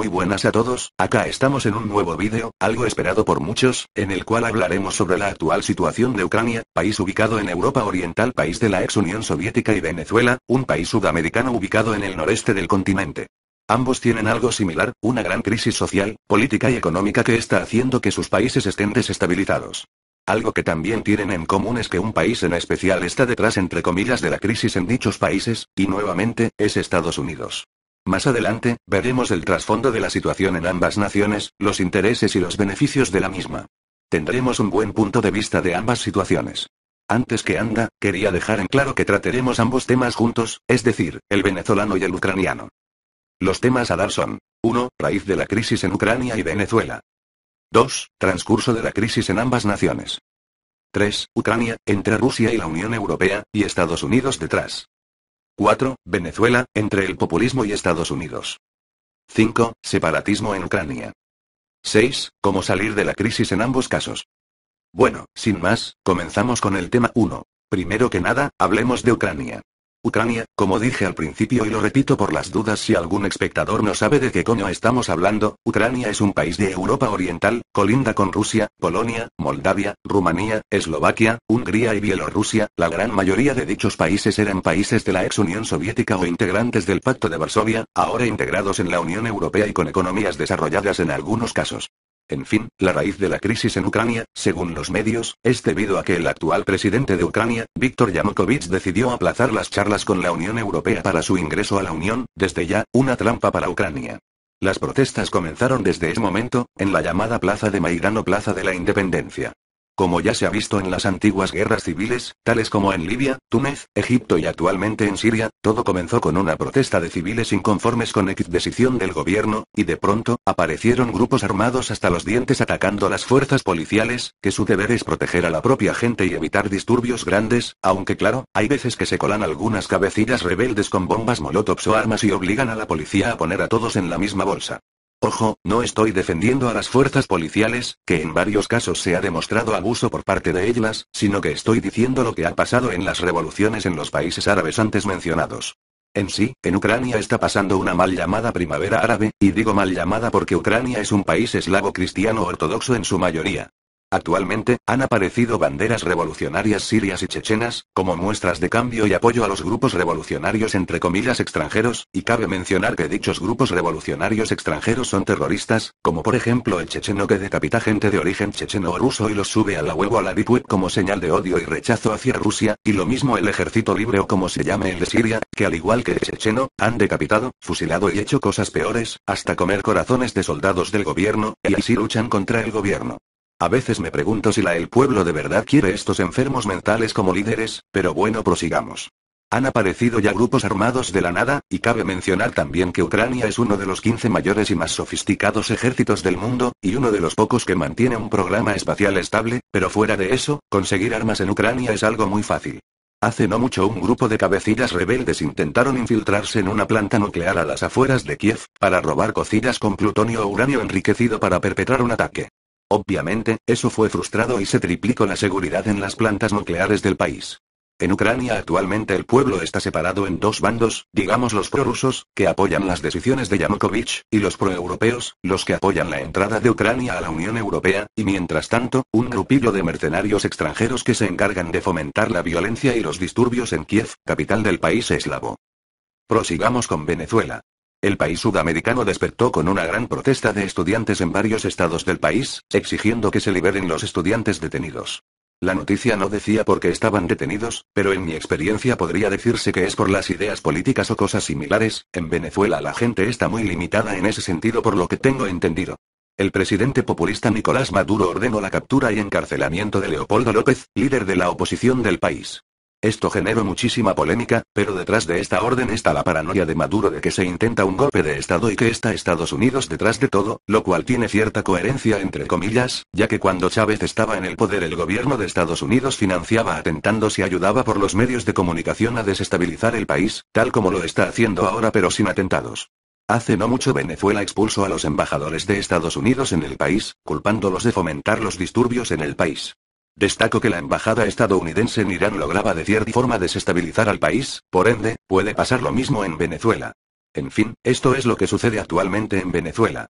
Muy buenas a todos, acá estamos en un nuevo vídeo, algo esperado por muchos, en el cual hablaremos sobre la actual situación de Ucrania, país ubicado en Europa Oriental, país de la ex Unión Soviética, y Venezuela, un país sudamericano ubicado en el noreste del continente. Ambos tienen algo similar, una gran crisis social, política y económica que está haciendo que sus países estén desestabilizados. Algo que también tienen en común es que un país en especial está detrás entre comillas de la crisis en dichos países, y nuevamente, es Estados Unidos. Más adelante, veremos el trasfondo de la situación en ambas naciones, los intereses y los beneficios de la misma. Tendremos un buen punto de vista de ambas situaciones. Antes que nada, quería dejar en claro que trataremos ambos temas juntos, es decir, el venezolano y el ucraniano. Los temas a dar son: 1. Raíz de la crisis en Ucrania y Venezuela. 2. Transcurso de la crisis en ambas naciones. 3. Ucrania, entre Rusia y la Unión Europea, y Estados Unidos detrás. 4. Venezuela, entre el populismo y Estados Unidos. 5. Separatismo en Ucrania. 6. Cómo salir de la crisis en ambos casos. Bueno, sin más, comenzamos con el tema 1. Primero que nada, hablemos de Ucrania. Ucrania, como dije al principio y lo repito por las dudas si algún espectador no sabe de qué coño estamos hablando, Ucrania es un país de Europa Oriental, colinda con Rusia, Polonia, Moldavia, Rumanía, Eslovaquia, Hungría y Bielorrusia. La gran mayoría de dichos países eran países de la ex Unión Soviética o integrantes del Pacto de Varsovia, ahora integrados en la Unión Europea y con economías desarrolladas en algunos casos. En fin, la raíz de la crisis en Ucrania, según los medios, es debido a que el actual presidente de Ucrania, Víktor Yanukovych, decidió aplazar las charlas con la Unión Europea para su ingreso a la Unión, desde ya, una trampa para Ucrania. Las protestas comenzaron desde ese momento, en la llamada Plaza de Maidán o Plaza de la Independencia. Como ya se ha visto en las antiguas guerras civiles, tales como en Libia, Túnez, Egipto y actualmente en Siria, todo comenzó con una protesta de civiles inconformes con la decisión del gobierno, y de pronto, aparecieron grupos armados hasta los dientes atacando a las fuerzas policiales, que su deber es proteger a la propia gente y evitar disturbios grandes, aunque claro, hay veces que se colan algunas cabecillas rebeldes con bombas molotov o armas y obligan a la policía a poner a todos en la misma bolsa. Ojo, no estoy defendiendo a las fuerzas policiales, que en varios casos se ha demostrado abuso por parte de ellas, sino que estoy diciendo lo que ha pasado en las revoluciones en los países árabes antes mencionados. En sí, en Ucrania está pasando una mal llamada primavera árabe, y digo mal llamada porque Ucrania es un país eslavo cristiano ortodoxo en su mayoría. Actualmente, han aparecido banderas revolucionarias sirias y chechenas, como muestras de cambio y apoyo a los grupos revolucionarios entre comillas extranjeros, y cabe mencionar que dichos grupos revolucionarios extranjeros son terroristas, como por ejemplo el checheno que decapita gente de origen checheno o ruso y los sube a la web o a la deep web como señal de odio y rechazo hacia Rusia, y lo mismo el ejército libre o como se llame el de Siria, que al igual que el checheno, han decapitado, fusilado y hecho cosas peores, hasta comer corazones de soldados del gobierno, y así luchan contra el gobierno. A veces me pregunto si el pueblo de verdad quiere estos enfermos mentales como líderes, pero bueno, prosigamos. Han aparecido ya grupos armados de la nada, y cabe mencionar también que Ucrania es uno de los 15 mayores y más sofisticados ejércitos del mundo, y uno de los pocos que mantiene un programa espacial estable, pero fuera de eso, conseguir armas en Ucrania es algo muy fácil. Hace no mucho un grupo de cabecillas rebeldes intentaron infiltrarse en una planta nuclear a las afueras de Kiev, para robar cocinas con plutonio o uranio enriquecido para perpetrar un ataque. Obviamente, eso fue frustrado y se triplicó la seguridad en las plantas nucleares del país. En Ucrania actualmente el pueblo está separado en dos bandos, digamos los prorrusos, que apoyan las decisiones de Yanukovych, y los proeuropeos, los que apoyan la entrada de Ucrania a la Unión Europea, y mientras tanto, un grupillo de mercenarios extranjeros que se encargan de fomentar la violencia y los disturbios en Kiev, capital del país eslavo. Prosigamos con Venezuela. El país sudamericano despertó con una gran protesta de estudiantes en varios estados del país, exigiendo que se liberen los estudiantes detenidos. La noticia no decía por qué estaban detenidos, pero en mi experiencia podría decirse que es por las ideas políticas o cosas similares. En Venezuela la gente está muy limitada en ese sentido por lo que tengo entendido. El presidente populista Nicolás Maduro ordenó la captura y encarcelamiento de Leopoldo López, líder de la oposición del país. Esto generó muchísima polémica, pero detrás de esta orden está la paranoia de Maduro de que se intenta un golpe de Estado y que está Estados Unidos detrás de todo, lo cual tiene cierta coherencia entre comillas, ya que cuando Chávez estaba en el poder el gobierno de Estados Unidos financiaba atentados y ayudaba por los medios de comunicación a desestabilizar el país, tal como lo está haciendo ahora pero sin atentados. Hace no mucho Venezuela expulsó a los embajadores de Estados Unidos en el país, culpándolos de fomentar los disturbios en el país. Destaco que la embajada estadounidense en Irán lograba de cierta forma desestabilizar al país, por ende, puede pasar lo mismo en Venezuela. En fin, esto es lo que sucede actualmente en Venezuela.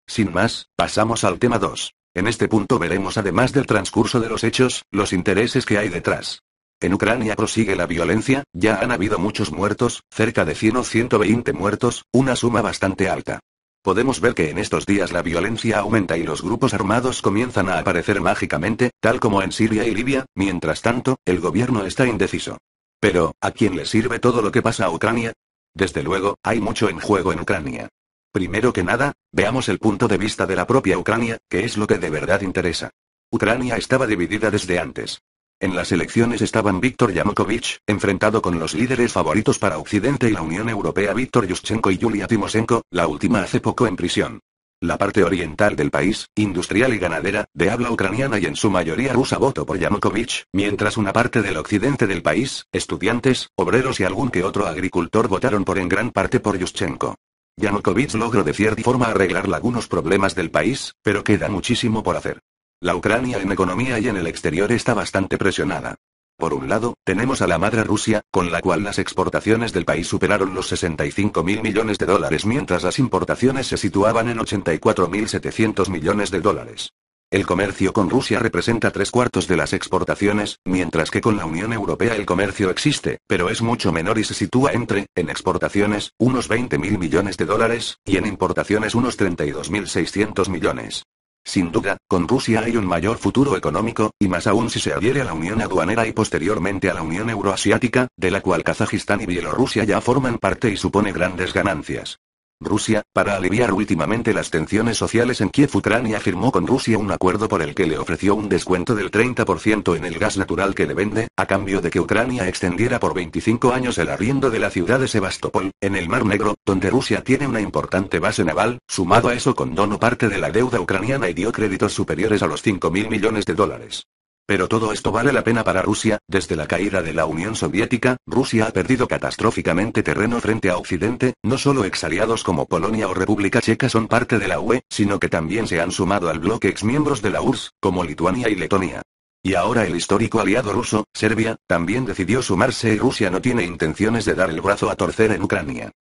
Sin más, pasamos al tema 2. En este punto veremos además del transcurso de los hechos, los intereses que hay detrás. En Ucrania prosigue la violencia, ya han habido muchos muertos, cerca de 100 o 120 muertos, una suma bastante alta. Podemos ver que en estos días la violencia aumenta y los grupos armados comienzan a aparecer mágicamente, tal como en Siria y Libia, mientras tanto, el gobierno está indeciso. Pero, ¿a quién le sirve todo lo que pasa a Ucrania? Desde luego, hay mucho en juego en Ucrania. Primero que nada, veamos el punto de vista de la propia Ucrania, que es lo que de verdad interesa. Ucrania estaba dividida desde antes. En las elecciones estaban Víktor Yanukovych, enfrentado con los líderes favoritos para Occidente y la Unión Europea Víktor Yushchenko y Yulia Timoshenko, la última hace poco en prisión. La parte oriental del país, industrial y ganadera, de habla ucraniana y en su mayoría rusa votó por Yanukovych, mientras una parte del occidente del país, estudiantes, obreros y algún que otro agricultor votaron en gran parte por Yushchenko. Yanukovych logró de cierta forma arreglar algunos problemas del país, pero queda muchísimo por hacer. La Ucrania en economía y en el exterior está bastante presionada. Por un lado, tenemos a la madre Rusia, con la cual las exportaciones del país superaron los 65.000 millones de dólares mientras las importaciones se situaban en 84.700 millones de dólares. El comercio con Rusia representa 3/4 de las exportaciones, mientras que con la Unión Europea el comercio existe, pero es mucho menor y se sitúa en exportaciones, unos 20.000 millones de dólares, y en importaciones unos 32.600 millones. Sin duda, con Rusia hay un mayor futuro económico, y más aún si se adhiere a la Unión Aduanera y posteriormente a la Unión Euroasiática, de la cual Kazajistán y Bielorrusia ya forman parte y supone grandes ganancias. Rusia, para aliviar últimamente las tensiones sociales en Kiev, Ucrania firmó con Rusia un acuerdo por el que le ofreció un descuento del 30% en el gas natural que le vende, a cambio de que Ucrania extendiera por 25 años el arriendo de la ciudad de Sebastopol, en el Mar Negro, donde Rusia tiene una importante base naval. Sumado a eso condonó parte de la deuda ucraniana y dio créditos superiores a los 5.000 millones de dólares. Pero todo esto vale la pena para Rusia. Desde la caída de la Unión Soviética, Rusia ha perdido catastróficamente terreno frente a Occidente, no solo exaliados como Polonia o República Checa son parte de la UE, sino que también se han sumado al bloque exmiembros de la URSS, como Lituania y Letonia. Y ahora el histórico aliado ruso, Serbia, también decidió sumarse y Rusia no tiene intenciones de dar el brazo a torcer en Ucrania.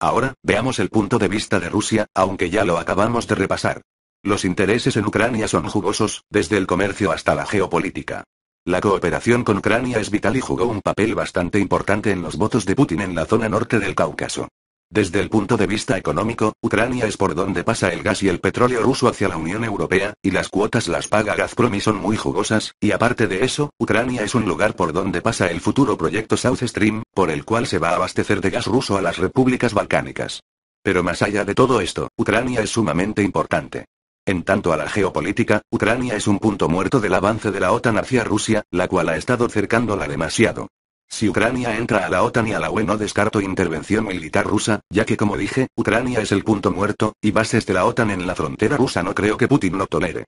Ahora, veamos el punto de vista de Rusia, aunque ya lo acabamos de repasar. Los intereses en Ucrania son jugosos, desde el comercio hasta la geopolítica. La cooperación con Ucrania es vital y jugó un papel bastante importante en los votos de Putin en la zona norte del Cáucaso. Desde el punto de vista económico, Ucrania es por donde pasa el gas y el petróleo ruso hacia la Unión Europea, y las cuotas las paga Gazprom y son muy jugosas, y aparte de eso, Ucrania es un lugar por donde pasa el futuro proyecto South Stream, por el cual se va a abastecer de gas ruso a las repúblicas balcánicas. Pero más allá de todo esto, Ucrania es sumamente importante. En tanto a la geopolítica, Ucrania es un punto muerto del avance de la OTAN hacia Rusia, la cual ha estado cercándola demasiado. Si Ucrania entra a la OTAN y a la UE no descarto intervención militar rusa, ya que como dije, Ucrania es el punto muerto, y bases de la OTAN en la frontera rusa no creo que Putin lo tolere.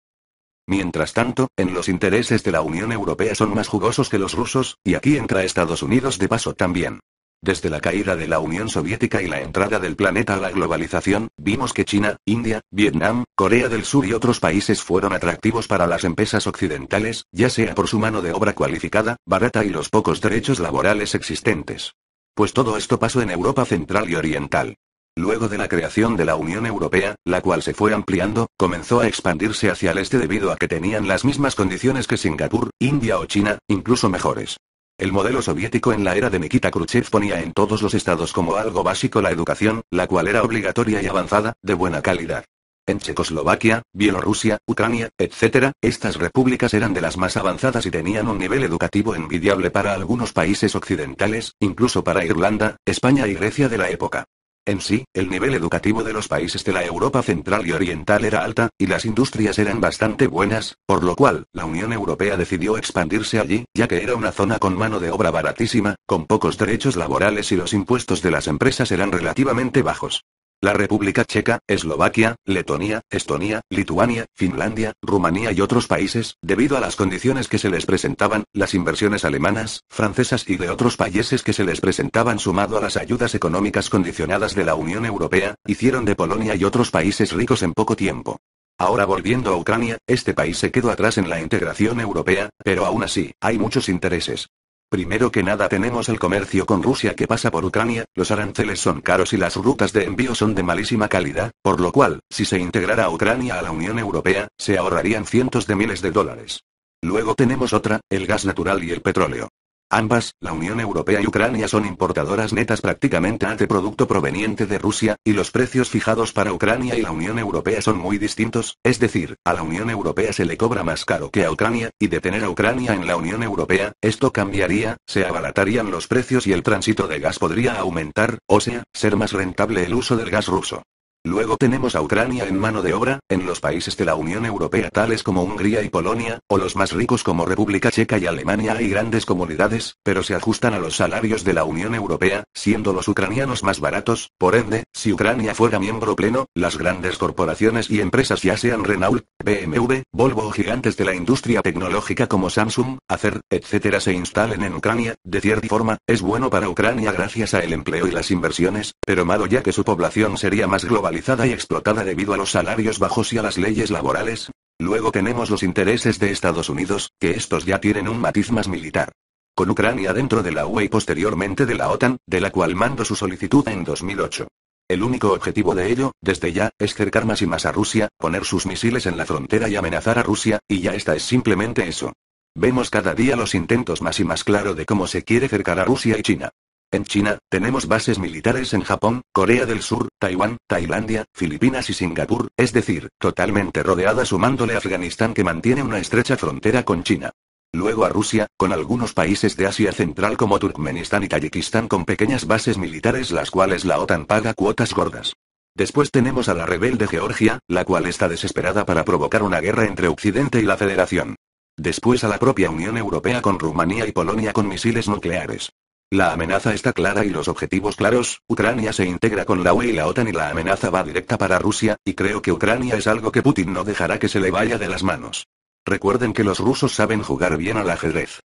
Mientras tanto, en los intereses de la Unión Europea son más jugosos que los rusos, y aquí entra Estados Unidos de paso también. Desde la caída de la Unión Soviética y la entrada del planeta a la globalización, vimos que China, India, Vietnam, Corea del Sur y otros países fueron atractivos para las empresas occidentales, ya sea por su mano de obra cualificada, barata y los pocos derechos laborales existentes. Pues todo esto pasó en Europa Central y Oriental. Luego de la creación de la Unión Europea, la cual se fue ampliando, comenzó a expandirse hacia el este debido a que tenían las mismas condiciones que Singapur, India o China, incluso mejores. El modelo soviético en la era de Nikita Khrushchev ponía en todos los estados como algo básico la educación, la cual era obligatoria y avanzada, de buena calidad. En Checoslovaquia, Bielorrusia, Ucrania, etc., estas repúblicas eran de las más avanzadas y tenían un nivel educativo envidiable para algunos países occidentales, incluso para Irlanda, España y Grecia de la época. En sí, el nivel educativo de los países de la Europa Central y Oriental era alta, y las industrias eran bastante buenas, por lo cual, la Unión Europea decidió expandirse allí, ya que era una zona con mano de obra baratísima, con pocos derechos laborales y los impuestos de las empresas eran relativamente bajos. La República Checa, Eslovaquia, Letonia, Estonia, Lituania, Finlandia, Rumanía y otros países, debido a las condiciones que se les presentaban, las inversiones alemanas, francesas y de otros países que se les presentaban sumado a las ayudas económicas condicionadas de la Unión Europea, hicieron de Polonia y otros países ricos en poco tiempo. Ahora volviendo a Ucrania, este país se quedó atrás en la integración europea, pero aún así, hay muchos intereses. Primero que nada tenemos el comercio con Rusia que pasa por Ucrania, los aranceles son caros y las rutas de envío son de malísima calidad, por lo cual, si se integrara Ucrania a la Unión Europea, se ahorrarían cientos de miles de dólares. Luego tenemos otra, el gas natural y el petróleo. Ambas, la Unión Europea y Ucrania son importadoras netas prácticamente de producto proveniente de Rusia, y los precios fijados para Ucrania y la Unión Europea son muy distintos, es decir, a la Unión Europea se le cobra más caro que a Ucrania, y de tener a Ucrania en la Unión Europea, esto cambiaría, se abaratarían los precios y el tránsito de gas podría aumentar, o sea, ser más rentable el uso del gas ruso. Luego tenemos a Ucrania en mano de obra, en los países de la Unión Europea tales como Hungría y Polonia, o los más ricos como República Checa y Alemania hay grandes comunidades, pero se ajustan a los salarios de la Unión Europea, siendo los ucranianos más baratos, por ende, si Ucrania fuera miembro pleno, las grandes corporaciones y empresas ya sean Renault, BMW, Volvo o gigantes de la industria tecnológica como Samsung, Acer, etc. se instalen en Ucrania, de cierta forma, es bueno para Ucrania gracias al empleo y las inversiones, pero malo ya que su población sería más globalizada y explotada debido a los salarios bajos y a las leyes laborales. Luego tenemos los intereses de Estados Unidos, que estos ya tienen un matiz más militar. Con Ucrania dentro de la UE y posteriormente de la OTAN, de la cual mandó su solicitud en 2008. El único objetivo de ello, desde ya, es cercar más y más a Rusia, poner sus misiles en la frontera y amenazar a Rusia, y ya está, es simplemente eso. Vemos cada día los intentos más y más claro de cómo se quiere cercar a Rusia y China. En China, tenemos bases militares en Japón, Corea del Sur, Taiwán, Tailandia, Filipinas y Singapur, es decir, totalmente rodeada sumándole a Afganistán que mantiene una estrecha frontera con China. Luego a Rusia, con algunos países de Asia Central como Turkmenistán y Tayikistán con pequeñas bases militares las cuales la OTAN paga cuotas gordas. Después tenemos a la rebelde Georgia, la cual está desesperada para provocar una guerra entre Occidente y la Federación. Después a la propia Unión Europea con Rumanía y Polonia con misiles nucleares. La amenaza está clara y los objetivos claros, Ucrania se integra con la UE y la OTAN y la amenaza va directa para Rusia, y creo que Ucrania es algo que Putin no dejará que se le vaya de las manos. Recuerden que los rusos saben jugar bien al ajedrez.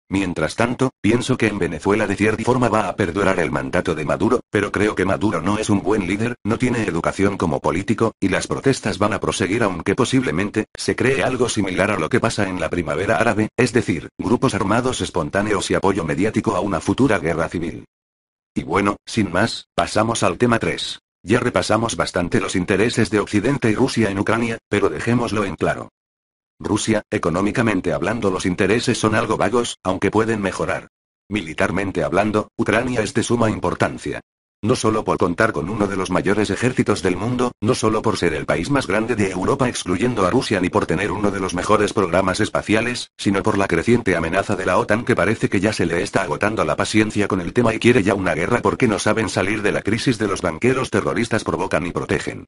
Mientras tanto, pienso que en Venezuela de cierta forma va a perdurar el mandato de Maduro, pero creo que Maduro no es un buen líder, no tiene educación como político, y las protestas van a proseguir aunque posiblemente, se cree algo similar a lo que pasa en la primavera árabe, es decir, grupos armados espontáneos y apoyo mediático a una futura guerra civil. Y bueno, sin más, pasamos al tema 3. Ya repasamos bastante los intereses de Occidente y Rusia en Ucrania, pero dejémoslo en claro. Rusia, económicamente hablando los intereses son algo vagos, aunque pueden mejorar. Militarmente hablando, Ucrania es de suma importancia. No solo por contar con uno de los mayores ejércitos del mundo, no solo por ser el país más grande de Europa excluyendo a Rusia ni por tener uno de los mejores programas espaciales, sino por la creciente amenaza de la OTAN que parece que ya se le está agotando la paciencia con el tema y quiere ya una guerra porque no saben salir de la crisis de los banqueros terroristas provocan y protegen.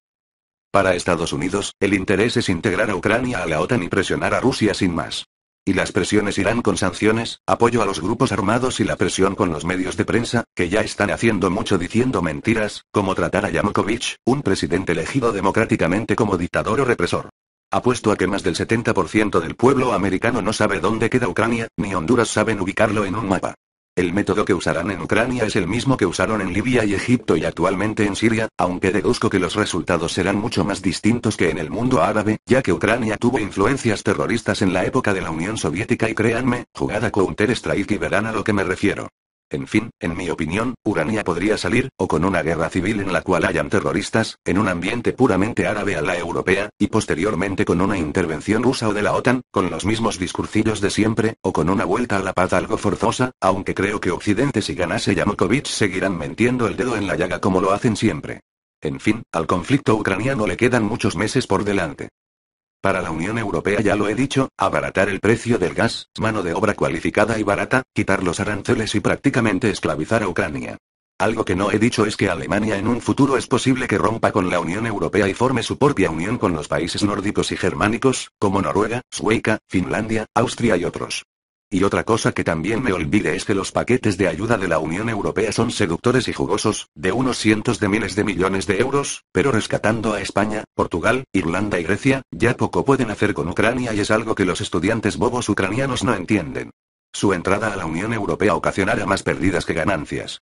Para Estados Unidos, el interés es integrar a Ucrania a la OTAN y presionar a Rusia sin más. Y las presiones irán con sanciones, apoyo a los grupos armados y la presión con los medios de prensa, que ya están haciendo mucho diciendo mentiras, como tratar a Yanukovych, un presidente elegido democráticamente como dictador o represor. Apuesto a que más del 70% del pueblo americano no sabe dónde queda Ucrania, ni Honduras saben ubicarlo en un mapa. El método que usarán en Ucrania es el mismo que usaron en Libia y Egipto y actualmente en Siria, aunque deduzco que los resultados serán mucho más distintos que en el mundo árabe, ya que Ucrania tuvo influencias terroristas en la época de la Unión Soviética y créanme, jugada Counter-Strike y verán a lo que me refiero. En fin, en mi opinión, Ucrania podría salir, o con una guerra civil en la cual hayan terroristas, en un ambiente puramente árabe a la europea, y posteriormente con una intervención rusa o de la OTAN, con los mismos discursillos de siempre, o con una vuelta a la paz algo forzosa, aunque creo que Occidente si ganase Yanukovych seguirán metiendo el dedo en la llaga como lo hacen siempre. En fin, al conflicto ucraniano le quedan muchos meses por delante. Para la Unión Europea ya lo he dicho, abaratar el precio del gas, mano de obra cualificada y barata, quitar los aranceles y prácticamente esclavizar a Ucrania. Algo que no he dicho es que Alemania en un futuro es posible que rompa con la Unión Europea y forme su propia unión con los países nórdicos y germánicos, como Noruega, Suecia, Finlandia, Austria y otros. Y otra cosa que también me olvide es que los paquetes de ayuda de la Unión Europea son seductores y jugosos, de unos cientos de miles de millones de euros, pero rescatando a España, Portugal, Irlanda y Grecia, ya poco pueden hacer con Ucrania y es algo que los estudiantes bobos ucranianos no entienden. Su entrada a la Unión Europea ocasionará más pérdidas que ganancias.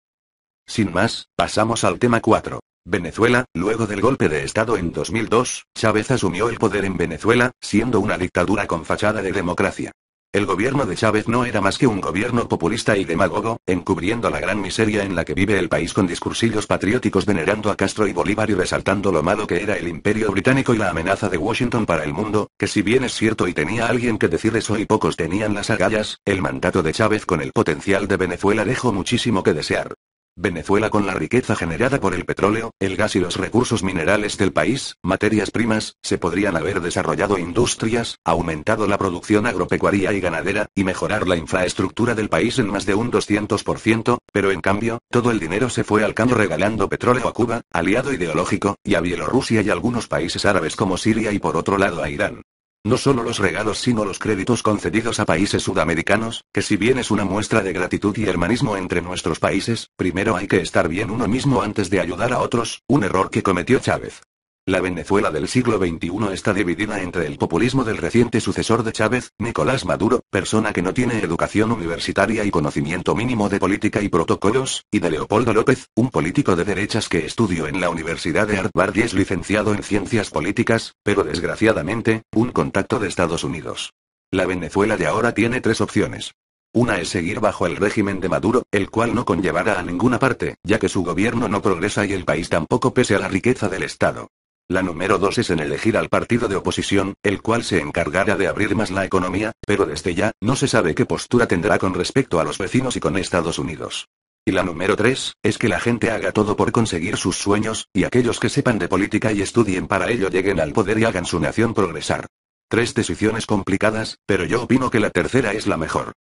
Sin más, pasamos al tema 4. Venezuela, luego del golpe de Estado en 2002, Chávez asumió el poder en Venezuela, siendo una dictadura con fachada de democracia. El gobierno de Chávez no era más que un gobierno populista y demagogo, encubriendo la gran miseria en la que vive el país con discursillos patrióticos venerando a Castro y Bolívar y resaltando lo malo que era el imperio británico y la amenaza de Washington para el mundo, que si bien es cierto y tenía alguien que decir eso y pocos tenían las agallas, el mandato de Chávez con el potencial de Venezuela dejó muchísimo que desear. Venezuela con la riqueza generada por el petróleo, el gas y los recursos minerales del país, materias primas, se podrían haber desarrollado industrias, aumentado la producción agropecuaria y ganadera, y mejorar la infraestructura del país en más de un 200%, pero en cambio, todo el dinero se fue al caño regalando petróleo a Cuba, aliado ideológico, y a Bielorrusia y algunos países árabes como Siria y por otro lado a Irán. No solo los regalos sino los créditos concedidos a países sudamericanos, que si bien es una muestra de gratitud y hermanismo entre nuestros países, primero hay que estar bien uno mismo antes de ayudar a otros, un error que cometió Chávez. La Venezuela del siglo XXI está dividida entre el populismo del reciente sucesor de Chávez, Nicolás Maduro, persona que no tiene educación universitaria y conocimiento mínimo de política y protocolos, y de Leopoldo López, un político de derechas que estudió en la Universidad de Harvard y es licenciado en ciencias políticas, pero desgraciadamente, un contacto de Estados Unidos. La Venezuela de ahora tiene tres opciones. Una es seguir bajo el régimen de Maduro, el cual no conllevará a ninguna parte, ya que su gobierno no progresa y el país tampoco pese a la riqueza del Estado. La número 2 es en elegir al partido de oposición, el cual se encargará de abrir más la economía, pero desde ya, no se sabe qué postura tendrá con respecto a los vecinos y con Estados Unidos. Y la número 3, es que la gente haga todo por conseguir sus sueños, y aquellos que sepan de política y estudien para ello lleguen al poder y hagan su nación progresar. Tres decisiones complicadas, pero yo opino que la tercera es la mejor.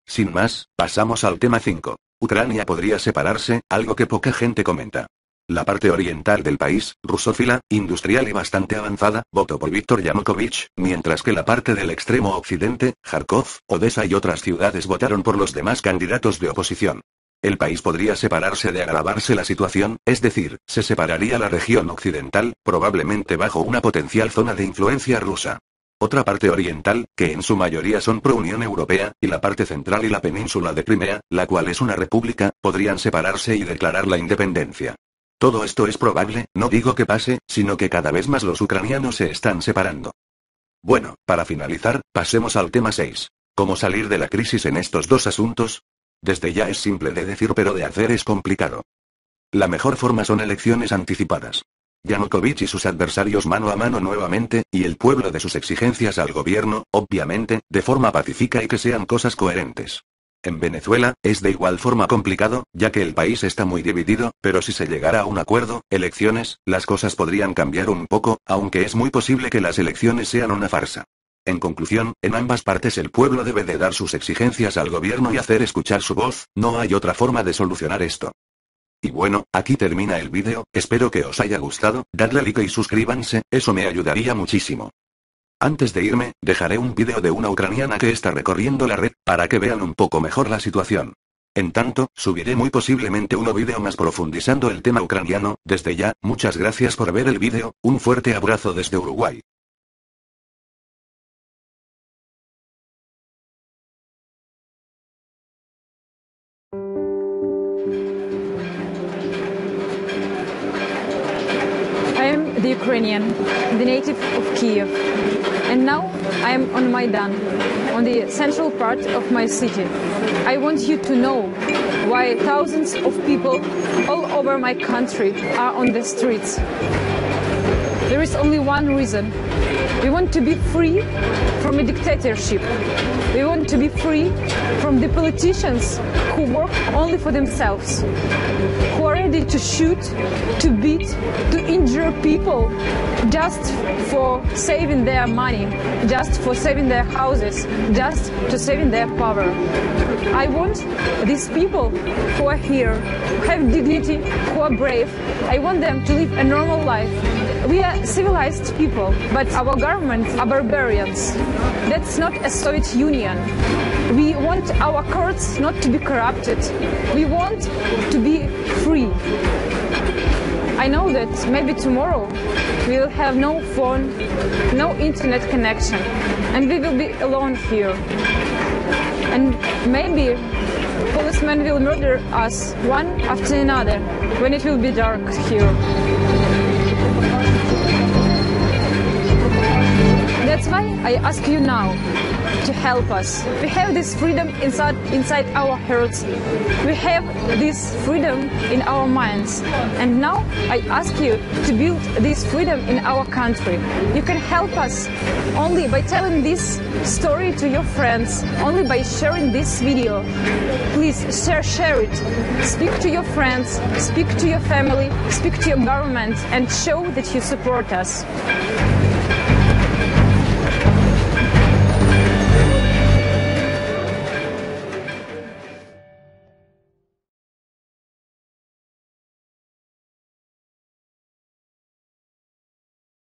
Sin más, pasamos al tema 5. Ucrania podría separarse, algo que poca gente comenta. La parte oriental del país, rusófila, industrial y bastante avanzada, votó por Víctor Yanukovych, mientras que la parte del extremo occidente, Kharkov, Odessa y otras ciudades votaron por los demás candidatos de oposición. El país podría separarse de agravarse la situación, es decir, se separaría la región occidental, probablemente bajo una potencial zona de influencia rusa. Otra parte oriental, que en su mayoría son pro-Unión Europea, y la parte central y la península de Crimea, la cual es una república, podrían separarse y declarar la independencia. Todo esto es probable, no digo que pase, sino que cada vez más los ucranianos se están separando. Bueno, para finalizar, pasemos al tema 6. ¿Cómo salir de la crisis en estos dos asuntos? Desde ya es simple de decir pero de hacer es complicado. La mejor forma son elecciones anticipadas. Yanukovych y sus adversarios mano a mano nuevamente, y el pueblo de sus exigencias al gobierno, obviamente, de forma pacífica y que sean cosas coherentes. En Venezuela, es de igual forma complicado, ya que el país está muy dividido, pero si se llegara a un acuerdo, elecciones, las cosas podrían cambiar un poco, aunque es muy posible que las elecciones sean una farsa. En conclusión, en ambas partes el pueblo debe de dar sus exigencias al gobierno y hacer escuchar su voz, no hay otra forma de solucionar esto. Y bueno, aquí termina el vídeo, espero que os haya gustado, dadle like y suscríbanse, eso me ayudaría muchísimo. Antes de irme, dejaré un vídeo de una ucraniana que está recorriendo la red, para que vean un poco mejor la situación. En tanto, subiré muy posiblemente un vídeo más profundizando el tema ucraniano. Desde ya, muchas gracias por ver el vídeo, un fuerte abrazo desde Uruguay. I am the Ukrainian, the native of Kiev, and now I am on Maidan, on the central part of my city. I want you to know why thousands of people all over my country are on the streets. There is only one reason. We want to be free from a dictatorship. We want to be free from the politicians who work only for themselves, who are ready to shoot, to beat, to injure people just for saving their money, just for saving their houses, just to saving their power. I want these people who are here, who have dignity, who are brave, I want them to live a normal life. We are civilized people, but our governments are barbarians. That's not a Soviet Union. We want our courts not to be corrupted. We want to be free. I know that maybe tomorrow we will have no phone, no internet connection, and we will be alone here. And maybe policemen will murder us one after another when it will be dark here. That's why I ask you now, to help us. We have this freedom inside our hearts. We have this freedom in our minds. And now I ask you to build this freedom in our country. You can help us only by telling this story to your friends, only by sharing this video. Please share it. Speak to your friends, speak to your family, speak to your government, and show that you support us.